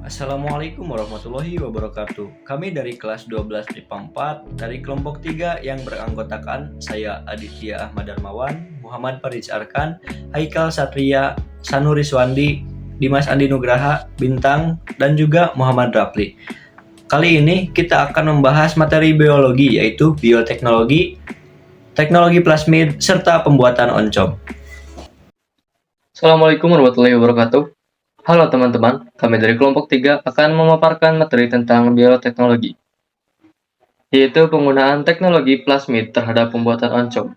Assalamualaikum warahmatullahi wabarakatuh. Kami dari kelas 12 MIPA 4 dari kelompok 3 yang beranggotakan saya Aditya Ahmad Darmawan, Muhammad Farid Arkan, Haikal Satria, Sanuri Swandi, Dimas Andi Nugraha, Bintang, dan juga Muhammad Rapli. Kali ini kita akan membahas materi biologi yaitu bioteknologi, teknologi plasmid, serta pembuatan oncom. Assalamualaikum warahmatullahi wabarakatuh. Halo teman-teman, kami dari kelompok 3 akan memaparkan materi tentang bioteknologi, yaitu penggunaan teknologi plasmid terhadap pembuatan oncom.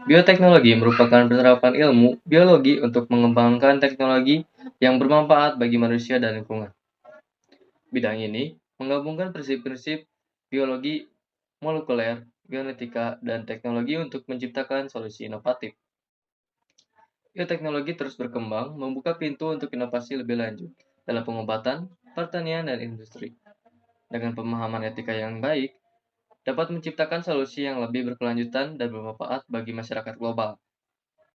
Bioteknologi merupakan penerapan ilmu biologi untuk mengembangkan teknologi yang bermanfaat bagi manusia dan lingkungan. Bidang ini menggabungkan prinsip-prinsip biologi molekuler, genetika, dan teknologi untuk menciptakan solusi inovatif. Bioteknologi terus berkembang, membuka pintu untuk inovasi lebih lanjut dalam pengobatan, pertanian, dan industri. Dengan pemahaman etika yang baik, dapat menciptakan solusi yang lebih berkelanjutan dan bermanfaat bagi masyarakat global.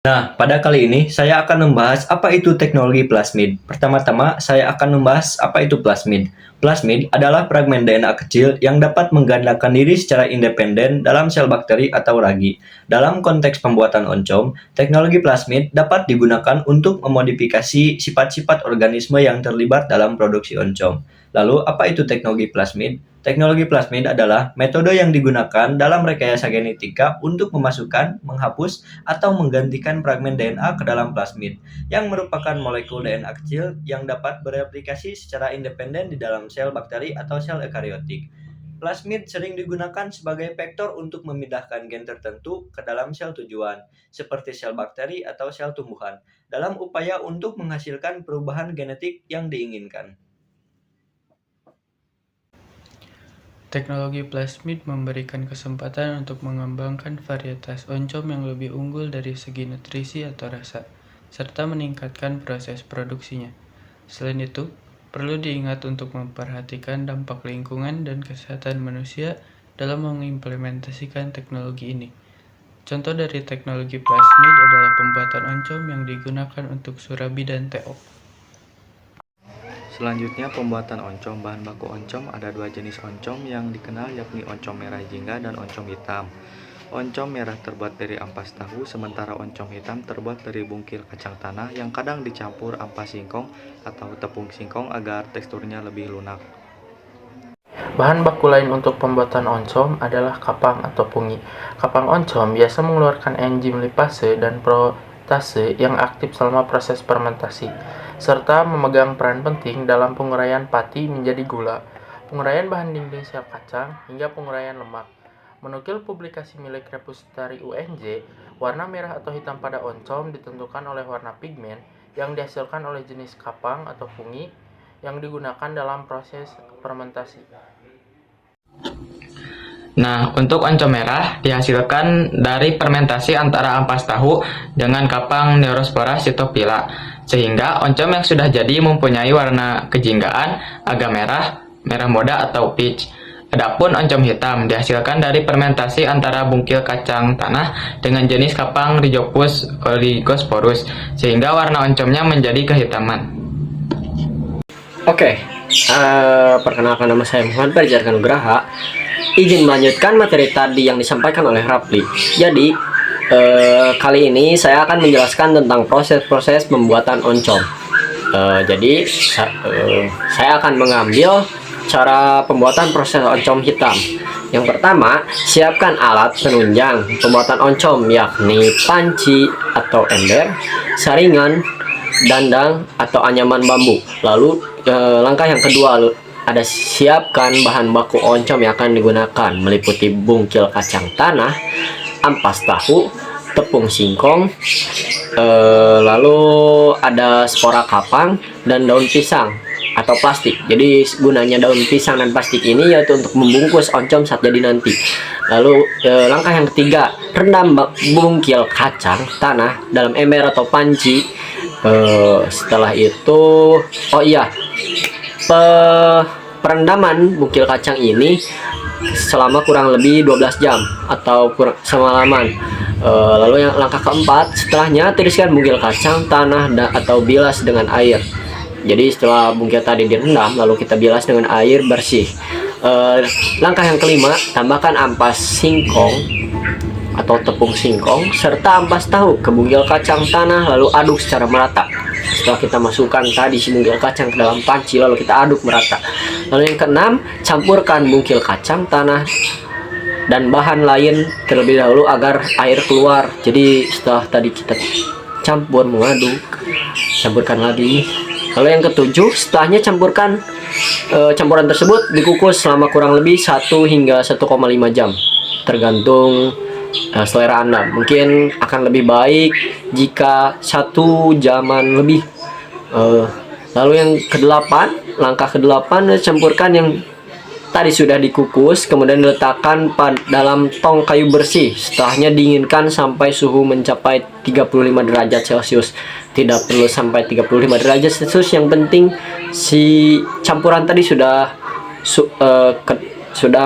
Nah, pada kali ini saya akan membahas apa itu teknologi plasmid. Pertama-tama, saya akan membahas apa itu plasmid. Plasmid adalah fragmen DNA kecil yang dapat menggandakan diri secara independen dalam sel bakteri atau ragi. Dalam konteks pembuatan oncom, teknologi plasmid dapat digunakan untuk memodifikasi sifat-sifat organisme yang terlibat dalam produksi oncom. Lalu, apa itu teknologi plasmid? Teknologi plasmid adalah metode yang digunakan dalam rekayasa genetika untuk memasukkan, menghapus, atau menggantikan fragmen DNA ke dalam plasmid, yang merupakan molekul DNA kecil yang dapat bereplikasi secara independen di dalam sel bakteri atau sel eukariotik. Plasmid sering digunakan sebagai vektor untuk memindahkan gen tertentu ke dalam sel tujuan, seperti sel bakteri atau sel tumbuhan, dalam upaya untuk menghasilkan perubahan genetik yang diinginkan. Teknologi plasmid memberikan kesempatan untuk mengembangkan varietas oncom yang lebih unggul dari segi nutrisi atau rasa, serta meningkatkan proses produksinya. Selain itu, perlu diingat untuk memperhatikan dampak lingkungan dan kesehatan manusia dalam mengimplementasikan teknologi ini. Contoh dari teknologi plasmid adalah pembuatan oncom yang digunakan untuk surabi dan teo. Selanjutnya, pembuatan oncom. Bahan baku oncom ada dua jenis oncom yang dikenal, yakni oncom merah jingga dan oncom hitam. Oncom merah terbuat dari ampas tahu, sementara oncom hitam terbuat dari bungkil kacang tanah yang kadang dicampur ampas singkong atau tepung singkong agar teksturnya lebih lunak. Bahan baku lain untuk pembuatan oncom adalah kapang atau pungi. Kapang oncom biasa mengeluarkan enzim lipase dan protase yang aktif selama proses fermentasi, serta memegang peran penting dalam penguraian pati menjadi gula, penguraian bahan dinding sel kacang, hingga penguraian lemak. Menukil publikasi milik repository UNJ, warna merah atau hitam pada oncom ditentukan oleh warna pigmen yang dihasilkan oleh jenis kapang atau fungi yang digunakan dalam proses fermentasi. Nah, untuk oncom merah dihasilkan dari fermentasi antara ampas tahu dengan kapang Neurospora cytophylla, sehingga oncom yang sudah jadi mempunyai warna kejinggaan agak merah, merah muda atau peach. Adapun oncom hitam dihasilkan dari fermentasi antara bungkil kacang tanah dengan jenis kapang Rhizopus oligosporus, sehingga warna oncomnya menjadi kehitaman. Oke, perkenalkan, nama saya Muhammad Farid Arkan Nugraha. Izin melanjutkan materi tadi yang disampaikan oleh Rapli. Jadi, kali ini saya akan menjelaskan tentang proses-proses pembuatan oncom. Saya akan mengambil cara pembuatan proses oncom hitam. Yang pertama, siapkan alat penunjang pembuatan oncom, yakni panci atau ember, saringan, dandang atau anyaman bambu. Lalu langkah yang kedua ada siapkan bahan baku oncom yang akan digunakan, meliputi bungkil kacang tanah, ampas tahu, tepung singkong, lalu ada spora kapang dan daun pisang atau plastik. Jadi gunanya daun pisang dan plastik ini yaitu untuk membungkus oncom saat jadi nanti. Lalu langkah yang ketiga, rendam bungkil kacang tanah dalam ember atau panci. Setelah itu, perendaman bungkil kacang ini selama kurang lebih 12 jam atau semalaman. Lalu yang langkah keempat, setelahnya tiriskan bungkil kacang tanah atau bilas dengan air. Jadi setelah bungkil tadi direndam, lalu kita bilas dengan air bersih. Langkah yang kelima, tambahkan ampas singkong atau tepung singkong serta ampas tahu ke bungkil kacang tanah, lalu aduk secara merata. Setelah kita masukkan tadi si bungkil kacang ke dalam panci, lalu kita aduk merata. Lalu yang keenam, campurkan bungkil kacang tanah dan bahan lain terlebih dahulu agar air keluar. Jadi setelah tadi kita campur mengaduk, campurkan lagi. Lalu yang ketujuh, setelahnya campurkan campuran tersebut dikukus selama kurang lebih 1 hingga 1,5 jam, tergantung selera Anda. Mungkin akan lebih baik jika 1 jaman lebih. Lalu yang kedelapan, langkah kedelapan, campurkan yang tadi sudah dikukus, kemudian diletakkan dalam tong kayu bersih. Setelahnya dinginkan sampai suhu mencapai 35 derajat Celcius. Tidak perlu sampai 35 derajat Celcius, yang penting si campuran tadi sudah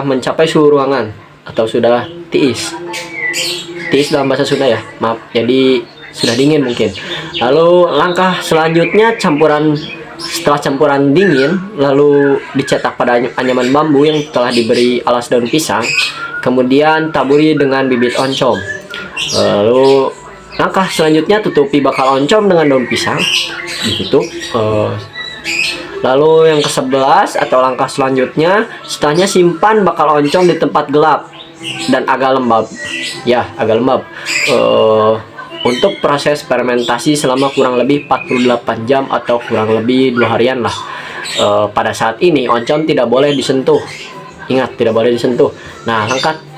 mencapai suhu ruangan atau sudah tiis dalam bahasa Sunda ya, maaf. Jadi sudah dingin mungkin. Lalu langkah selanjutnya, setelah campuran dingin, lalu dicetak pada anyaman bambu yang telah diberi alas daun pisang, kemudian taburi dengan bibit oncom. Lalu langkah selanjutnya, tutupi bakal oncom dengan daun pisang, ditutup. Lalu yang ke-11 atau langkah selanjutnya, setelahnya simpan bakal oncom di tempat gelap dan agak lembab, untuk proses fermentasi selama kurang lebih 48 jam atau kurang lebih 2 harian lah. Pada saat ini oncom tidak boleh disentuh. Ingat, tidak boleh disentuh. Nah,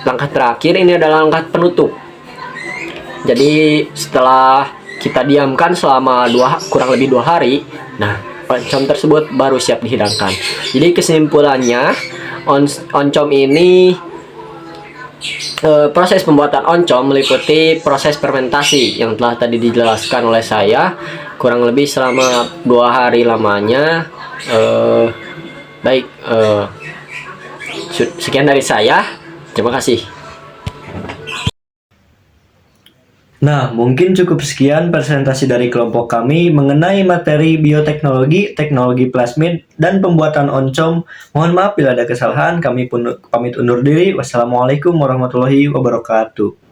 langkah terakhir ini adalah langkah penutup. Jadi setelah kita diamkan selama kurang lebih 2 hari, nah oncom tersebut baru siap dihidangkan. Jadi kesimpulannya, oncom ini, proses pembuatan oncom meliputi proses fermentasi yang telah tadi dijelaskan oleh saya, kurang lebih selama 2 hari lamanya. Sekian dari saya, terima kasih. Nah, mungkin cukup sekian presentasi dari kelompok kami mengenai materi bioteknologi, teknologi plasmid, dan pembuatan oncom. Mohon maaf bila ada kesalahan, kami pun pamit undur diri. Wassalamualaikum warahmatullahi wabarakatuh.